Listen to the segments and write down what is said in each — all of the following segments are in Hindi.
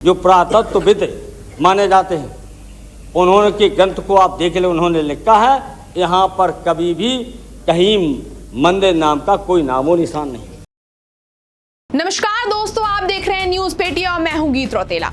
जो पुरातत्वविद माने जाते हैं, उन्होंने के ग्रंथ को आप देख ले, उन्होंने लिखा है यहाँ पर कभी भी कहीं मंदिर नाम का कोई नामो निशान नहीं। नमस्कार दोस्तों, आप देख रहे हैं न्यूज पेटी और मैं हूं गीत रौतेला।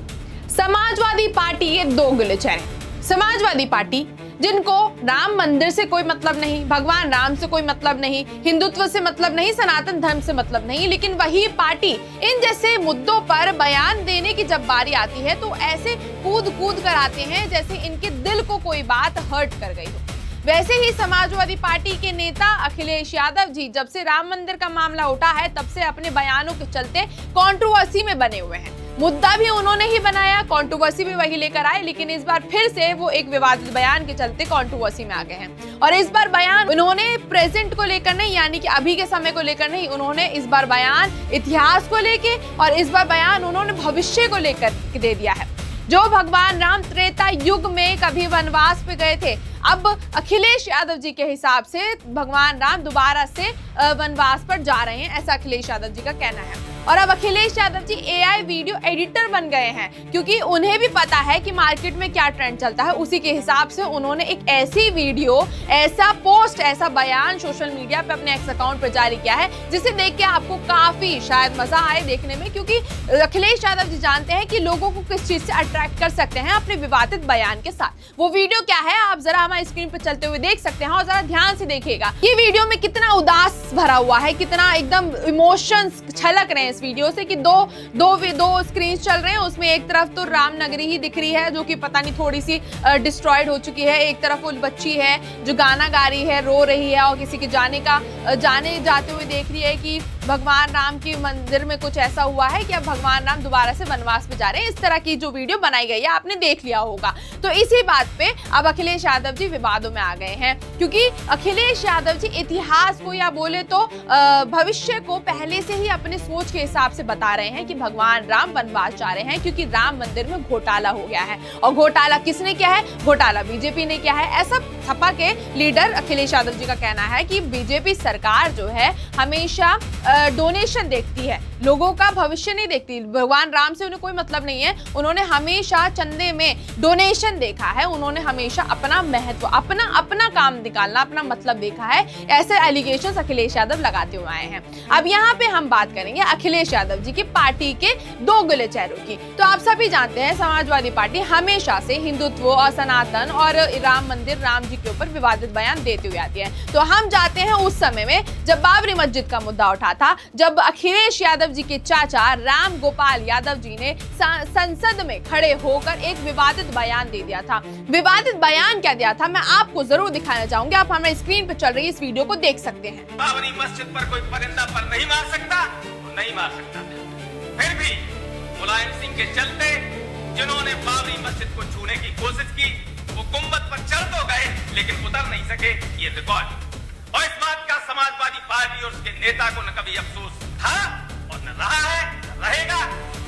समाजवादी पार्टी के दो गिले चेहरे। समाजवादी पार्टी जिनको राम मंदिर से कोई मतलब नहीं, भगवान राम से कोई मतलब नहीं, हिंदुत्व से मतलब नहीं, सनातन धर्म से मतलब नहीं, लेकिन वही पार्टी इन जैसे मुद्दों पर बयान देने की जब बारी आती है तो ऐसे कूद कूद कर आते हैं जैसे इनके दिल को कोई बात हर्ट कर गई हो। वैसे ही समाजवादी पार्टी के नेता अखिलेश यादव जी जब से राम मंदिर का मामला उठा है तब से अपने बयानों के चलते कंट्रोवर्सी में बने हुए हैं। मुद्दा भी उन्होंने ही बनाया, कंट्रोवर्सी भी वही लेकर आए, लेकिन इस बार फिर से वो एक विवादित बयान के चलते कंट्रोवर्सी में आ गए हैं। और इस बार बयान उन्होंने प्रेजेंट को लेकर नहीं, यानी कि अभी के समय को लेकर नहीं, उन्होंने इस बार बयान इतिहास को लेके और इस बार बयान उन्होंने भविष्य को लेकर दे दिया है। जो भगवान राम त्रेता युग में कभी वनवास पे गए थे, अब अखिलेश यादव जी के हिसाब से भगवान राम दोबारा से वनवास पर जा रहे हैं, ऐसा अखिलेश यादव जी का कहना है। और अब Akhilesh Yadav ji AI video editor बन गए हैं, क्योंकि उन्हें भी पता है कि मार्केट में क्या ट्रेंड चलता है। उसी के हिसाब से उन्होंने एक ऐसी वीडियो, ऐसा पोस्ट, ऐसा बयान सोशल मीडिया पे अपने एक्स अकाउंट पर जारी किया है जिसे देख के आपको काफी शायद मजा आए देखने में, क्योंकि अखिलेश यादव जी जानते हैं कि लोगों को किस चीज से अट्रैक्ट कर सकते हैं अपने विवादित बयान के साथ। वो वीडियो क्या है आप जरा हमारे स्क्रीन पर चलते हुए देख सकते हैं और जरा ध्यान से देखिएगा। ये वीडियो में कितना उदास भरा हुआ है, कितना एकदम इमोशंस छलक रहे हैं इस वीडियो से कि दो स्क्रीन चल रहे हैं। उसमें एक तरफ तो राम नगरी ही दिख रही है जो कि पता नहीं थोड़ी सी डिस्ट्रॉयड हो चुकी है, एक तरफ वो बच्ची है जो गाना गा रही है, रो रही है और किसी के जाने जाते हुए देख रही है कि भगवान राम के मंदिर में कुछ ऐसा हुआ है कि अब भगवान राम दोबारा से वनवास में जा रहे हैं। इस तरह की जो वीडियो बनाई गई है आपने देख लिया होगा। तो इसी बात पे अब अखिलेश यादव जी विवादों में आ गए हैं, क्योंकि अखिलेश यादव जी इतिहास को या बोले तो भविष्य को पहले से ही अपने सोच के हिसाब से बता रहे हैं कि भगवान राम वनवास जा रहे हैं क्योंकि राम मंदिर में घोटाला हो गया है। और घोटाला किसने किया है? घोटाला बीजेपी ने किया है। ऐसा सपा के लीडर अखिलेश यादव जी का कहना है कि बीजेपी सरकार जो है हमेशा डोनेशन देखती है, लोगों का भविष्य नहीं देखती। भगवान राम से उन्हें कोई मतलब नहीं है, उन्होंने हमेशा चंदे में डोनेशन देखा है, उन्होंने हमेशा अपना महत्व, अपना काम निकालना, अपना मतलब देखा है। ऐसे एलिगेशंस अखिलेश यादव लगाते हुए आए हैं। अब यहाँ पे हम बात करेंगे अखिलेश यादव जी की पार्टी के दो गिले चेहरों की। तो आप सभी जानते हैं समाजवादी पार्टी हमेशा से हिंदुत्व और सनातन और राम मंदिर, राम जी के ऊपर विवादित बयान देते हुए आती है। तो हम जाते हैं उस समय में जब बाबरी मस्जिद का मुद्दा उठा था, जब अखिलेश यादव जी के चाचा राम गोपाल यादव जी ने संसद में खड़े होकर एक विवादित बयान दे दिया था। विवादित बयान क्या दिया था मैं आपको जरूर दिखाना चाहूंगी। आप हमारे स्क्रीन पर चल रही इस वीडियो को देख सकते हैं। बाबरी मस्जिद पर कोई परिंदा पर नहीं मार सकता, नहीं मार सकता। फिर भी मुलायम सिंह के चलते जिन्होंने बाबरी मस्जिद को छूने की कोशिश की वो गुंबद पर चढ़ तो गए लेकिन उतर नहीं सके। ये रिकॉर्ड, और इस बात का समाजवादी पार्टी और उसके नेता को न कभी अफसोस था और न रहा है, न रहेगा।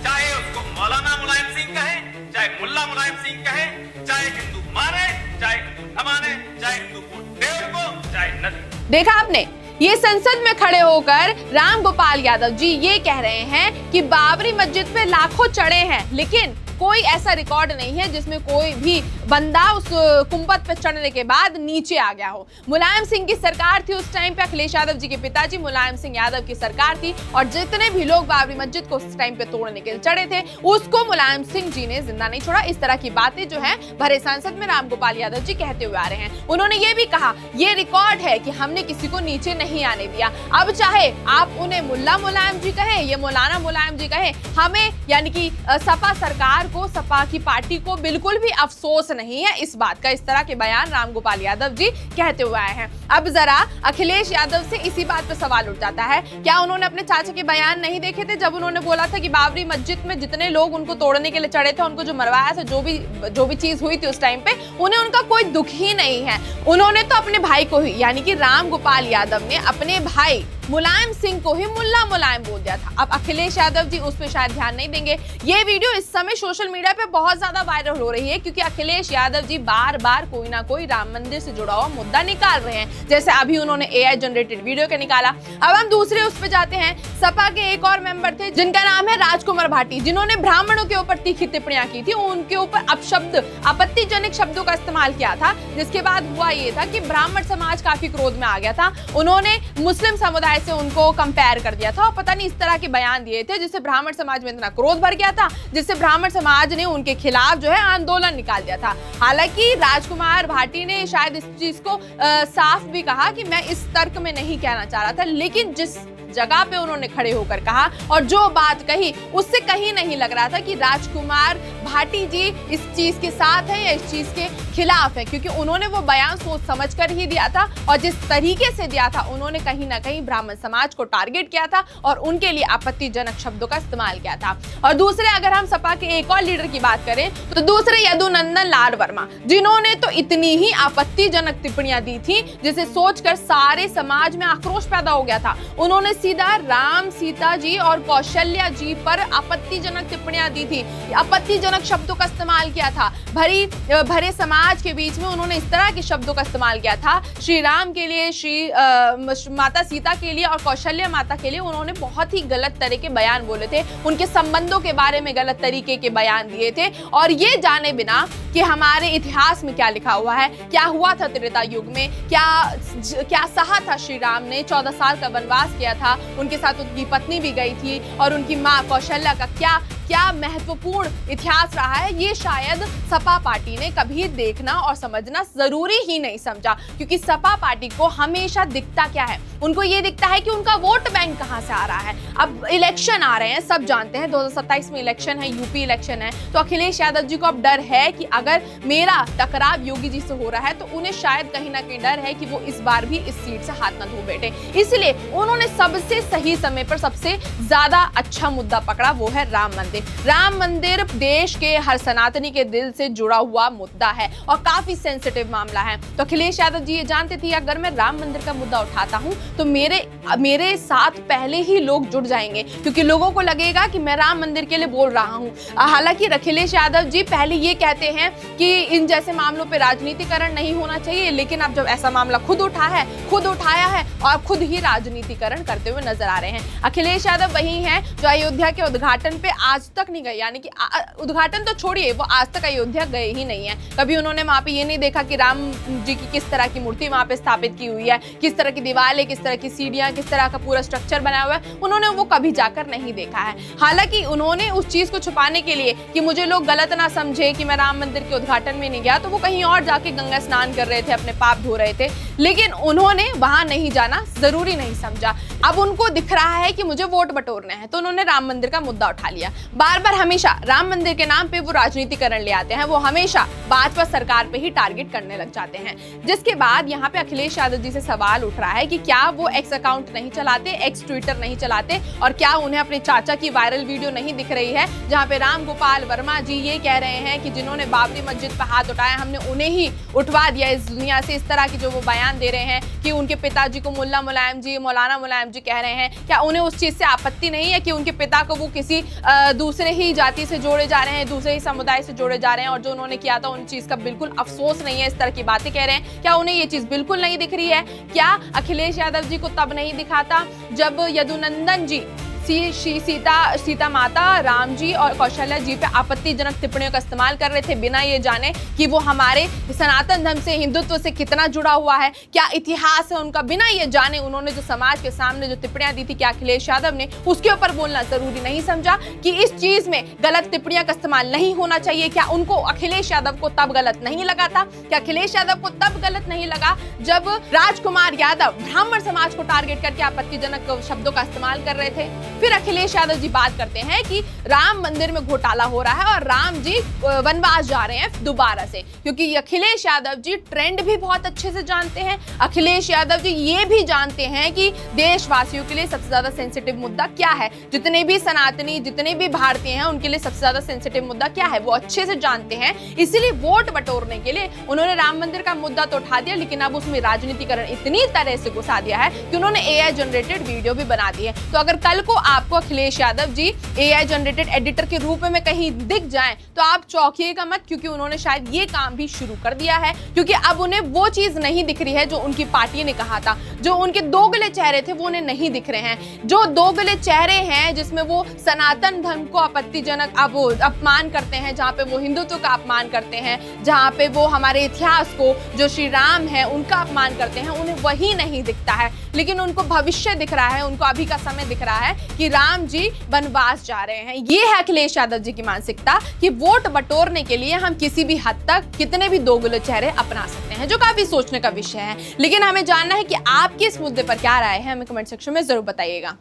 चाहे उसको मौलाना मुलायम सिंह कहें, चाहे मुल्ला मुलायम सिंह कहें, चाहे हिंदू माने, चाहे हिंदू न माने, चाहे हिंदू को देव को, चाहे न। देखा आपने, ये संसद में खड़े होकर राम गोपाल यादव जी ये कह रहे हैं कि बाबरी मस्जिद पे लाखों चढ़े हैं, लेकिन कोई ऐसा रिकॉर्ड नहीं है जिसमें कोई भी बंदा उस कुंभत पर चढ़ने के बाद नीचे आ गया हो। मुलायम सिंह की सरकार थी उस टाइम पे, अखिलेश यादव जी के पिताजी मुलायम सिंह यादव की सरकार थी, और जितने भी लोग बाबरी मस्जिद को उस टाइम पे तोड़ने के लिए चढ़े थे उसको मुलायम सिंह जी ने जिंदा नहीं छोड़ा। इस तरह की बातें जो है भरे संसद में राम गोपाल यादव जी कहते हुए आ रहे हैं। उन्होंने ये भी कहा ये रिकॉर्ड है कि हमने किसी को नीचे नहीं आने दिया। अब चाहे आप उन्हें मुल्ला मुलायम जी कहें, ये मौलाना मुलायम जी कहें, हमें यानी कि सपा सरकार को, सपा की पार्टी को बिल्कुल भी अफसोस नहीं है इस बात का। इस तरह के बयान राम गोपाल यादव जी कहते हुए आए हैं। अब जरा अखिलेश यादव से इसी बात पर सवाल उठ जाता है, क्या उन्होंने अपने चाचा के बयान नहीं देखे थे जब उन्होंने बोला था कि बाबरी मस्जिद में जितने लोग उनको तोड़ने के लिए चढ़े थे, उनको जो मरवाया था, जो भी चीज हुई थी उस टाइम पे, उन्हें उनका कोई दुख ही नहीं है। उन्होंने तो अपने भाई को ही, यानी कि राम गोपाल यादव ने अपने भाई मुलायम सिंह को ही मुल्ला मुलायम बोल दिया था। अब अखिलेश यादव जी उस पर शायद ध्यान नहीं देंगे। ये वीडियो इस समय सोशल मीडिया पे बहुत ज्यादा वायरल हो रही है क्योंकि अखिलेश यादव जी बार बार कोई ना कोई राम मंदिर से जुड़ा हुआ मुद्दा निकाल रहे हैं, जैसे अभी उन्होंने AI जनरेटेड वीडियो का निकाला। अब हम दूसरे उस पर जाते हैं। सपा के एक और मेंबर थे जिनका नाम है राजकुमार भाटी, जिन्होंने ब्राह्मणों के ऊपर तीखी टिप्पणियां की थी, उनके ऊपर अपशब्द आपत्तिजनक शब्दों का इस्तेमाल किया था, जिसके बाद हुआ ये था कि ब्राह्मण समाज काफी क्रोध में आ गया था। उन्होंने मुस्लिम समुदाय से उनको कंपेयर कर दिया था और पता नहीं इस तरह के बयान दिए थे जिससे ब्राह्मण समाज में इतना क्रोध भर गया था, जिससे ब्राह्मण समाज ने उनके खिलाफ जो है आंदोलन निकाल दिया था। हालांकि राजकुमार भाटी ने शायद इस चीज को साफ भी कहा कि मैं इस तर्क में नहीं कहना चाह रहा था, लेकिन जिस जगह पे उन्होंने खड़े होकर कहा और जो बात कही उससे कहीं नहीं लग रहा था कि राजकुमार भाटी जी इस चीज के साथ है या इस चीज के खिलाफ है, क्योंकि उन्होंने वो बयान सोच समझकर ही दिया था और जिस तरीके से दिया था उन्होंने कहीं ना कहीं ब्राह्मण समाज को टारगेट किया था और उनके लिए आपत्तिजनक शब्दों का इस्तेमाल किया था। और दूसरे अगर हम सपा के एक और लीडर की बात करें तो दूसरे यदुनंदन लाल वर्मा, जिन्होंने तो इतनी ही आपत्तिजनक टिप्पणियां दी थी जिसे सोचकर सारे समाज में आक्रोश पैदा हो गया था। उन्होंने सीधा राम, सीता जी और कौशल्या जी पर आपत्तिजनक टिप्पणियां दी थी, आपत्तिजनक शब्दों का इस्तेमाल किया था। भरे समाज के बीच में उन्होंने इस तरह के शब्दों का इस्तेमाल किया था। श्री राम के लिए, माता सीता के लिए और कौशल्या माता के लिए उन्होंने बहुत ही गलत तरह के बयान बोले थे, उनके संबंधों के बारे में गलत तरीके के बयान दिए थे और ये जाने बिना कि हमारे इतिहास में क्या लिखा हुआ है, क्या हुआ था त्रेता युग में, क्या सहा था श्री राम ने, 14 साल का वनवास किया था, उनके साथ उनकी पत्नी भी गई थी और उनकी माँ कौशल्या का क्या महत्वपूर्ण इतिहास रहा है, ये शायद सपा पार्टी ने कभी देखना और समझना जरूरी ही नहीं समझा। क्योंकि सपा पार्टी को हमेशा दिखता क्या है, उनको ये दिखता है कि उनका वोट बैंक कहां से आ रहा है। अब इलेक्शन आ रहे हैं, सब जानते हैं 2027 में इलेक्शन है, यूपी इलेक्शन है, तो अखिलेश यादव जी को अब डर है कि अगर मेरा टकराव योगी जी से हो रहा है तो उन्हें शायद कहीं ना कहीं डर है कि वो इस बार भी इस सीट से हाथ न धो बैठे। इसलिए उन्होंने सबसे सही समय पर सबसे ज्यादा अच्छा मुद्दा पकड़ा, वो है राम मंदिर। राम मंदिर देश के हर सनातनी के दिल से जुड़ा हुआ मुद्दा है और काफी सेंसिटिव मामला है। तो अखिलेश यादव जी ये जानते थे अगर मैं राम मंदिर का मुद्दा उठाता हूं तो मेरे साथ पहले ही लोग जुड़ जाएंगे, क्योंकि लोगों को लगेगा कि मैं राम मंदिर के लिए बोल रहा हूं। हालांकि अखिलेश यादव जी पहले ये कहते हैं कि इन जैसे मामलों पे राजनीतिकरण नहीं होना चाहिए, लेकिन अब जब ऐसा मामला खुद उठाया है और खुद ही राजनीतिकरण करते हुए नजर आ रहे हैं। अखिलेश यादव वही हैं जो अयोध्या के उद्घाटन पे आज तक नहीं गए, यानी कि उद्घाटन तो छोड़िए, वो आज तक अयोध्या गए ही नहीं है। कभी उन्होंने वहां पे ये नहीं देखा कि राम जी की किस तरह की मूर्ति वहां पे स्थापित की हुई है, किस तरह की दीवारें, किस तरह की सीढ़ियां, किस तरह का पूरा स्ट्रक्चर बना हुआ है, उन्होंने वो कभी जाकर नहीं देखा है। हालांकि उन्होंने उस चीज को छुपाने के लिए कि मुझे लोग गलत ना समझे कि मैं राम मंदिर के उद्घाटन में नहीं गया, तो वो कहीं और जाके गंगा स्नान कर रहे थे, अपने पाप धो रहे थे, लेकिन उन्होंने वहां नहीं जाना जरूरी नहीं समझा। अब उनको दिख रहा है कि मुझे वोट बटोरने हैं, तो उन्होंने राम मंदिर का मुद्दा उठा लिया। बार बार हमेशा राम मंदिर के नाम पे वो राजनीतिकरण ले आते हैं, वो हमेशा भाजपा सरकार पे ही टारगेट करने लग जाते हैं। जिसके बाद यहाँ पे अखिलेश यादव जी से सवाल उठ रहा है कि क्या वो एक्स अकाउंट नहीं चलाते, एक्स ट्विटर नहीं चलाते, और क्या उन्हें अपने चाचा की वायरल वीडियो नहीं दिख रही है जहाँ पे राम गोपाल वर्मा जी ये कह रहे हैं कि जिन्होंने बाबरी मस्जिद पर हाथ उठाया हमने उन्हें ही उठवा दिया इस दुनिया से। इस तरह की जो वो बयान दे रहे हैं कि उनके पिताजी को मुल्ला मुलायम जी, मौलाना मुलायम जी कह रहे हैं, क्या उन्हें उस चीज से आपत्ति नहीं है कि उनके पिता को वो किसी दूसरे ही जाति से जोड़े जा रहे हैं, दूसरे ही समुदाय से जोड़े जा रहे हैं और जो उन्होंने किया था उन चीज का बिल्कुल अफसोस नहीं है, इस तरह की बातें कह रहे हैं। क्या उन्हें ये चीज बिल्कुल नहीं दिख रही है? क्या अखिलेश यादव जी को तब नहीं दिखाता जब यदुनंदन जी सीता माता, राम जी और कौशल्या जी पे आपत्तिजनक टिप्पणियों का इस्तेमाल कर रहे थे, बिना ये जाने कि वो हमारे सनातन धर्म से, हिंदुत्व से कितना जुड़ा हुआ है, क्या इतिहास है उनका, बिना ये जाने उन्होंने जो समाज के सामने जो टिप्पणियां दी थी, क्या अखिलेश यादव ने उसके ऊपर बोलना जरूरी नहीं समझा कि इस चीज में गलत टिप्पणियां का इस्तेमाल नहीं होना चाहिए? क्या उनको अखिलेश यादव को तब गलत नहीं लगा था? क्या अखिलेश यादव को तब गलत नहीं लगा जब राजकुमार यादव ब्राह्मण समाज को टारगेट करके आपत्तिजनक शब्दों का इस्तेमाल कर रहे थे? फिर अखिलेश यादव जी बात करते हैं कि राम मंदिर में घोटाला हो रहा है और राम जी वनवास जा रहे हैं दोबारा से, क्योंकि अखिलेश यादव जी ट्रेंड भी बहुत अच्छे से जानते हैं। अखिलेश यादव जी ये भी जानते हैं कि देशवासियों के लिए सबसे ज्यादा सेंसिटिव मुद्दा क्या है, जितने भी सनातनी जितने भी भारतीय हैं उनके लिए सबसे ज्यादा सेंसिटिव मुद्दा क्या है वो अच्छे से जानते हैं। इसीलिए वोट बटोरने के लिए उन्होंने राम मंदिर का मुद्दा तो उठा दिया, लेकिन अब उसमें राजनीतिकरण इतनी तरह से घुसा दिया है कि उन्होंने AI जनरेटेड वीडियो भी बना दी है। तो अगर कल को आपको Akhilesh Yadav ji AI generated editor के रूप में कहीं दिख जाएं तो आप चौंकिएगा मत, क्योंकि उन्होंने शायद ये काम भी शुरू कर दिया है। क्योंकि अब उन्हें वो चीज नहीं दिख रही है जो उनकी पार्टी ने कहा था, जो उनके दोगले चेहरे थे वो उन्हें नहीं दिख रहे हैं। जो दोगले चेहरे हैं जिसमें वो सनातन धर्म को आपत्तिजनक अपमान करते हैं, जहां पे वो हिंदुत्व का अपमान करते हैं, जहां पे वो हमारे इतिहास को, जो श्री राम है उनका अपमान करते हैं, उन्हें वही नहीं दिखता है। लेकिन उनको भविष्य दिख रहा है, उनको अभी का समय दिख रहा है कि राम जी वनवास जा रहे हैं। ये है अखिलेश यादव जी की मानसिकता कि वोट बटोरने के लिए हम किसी भी हद तक कितने भी दोगले चेहरे अपना सकते हैं, जो काफी सोचने का विषय है। लेकिन हमें जानना है कि आपकी इस मुद्दे पर क्या राय है, हमें कमेंट सेक्शन में जरूर बताइएगा।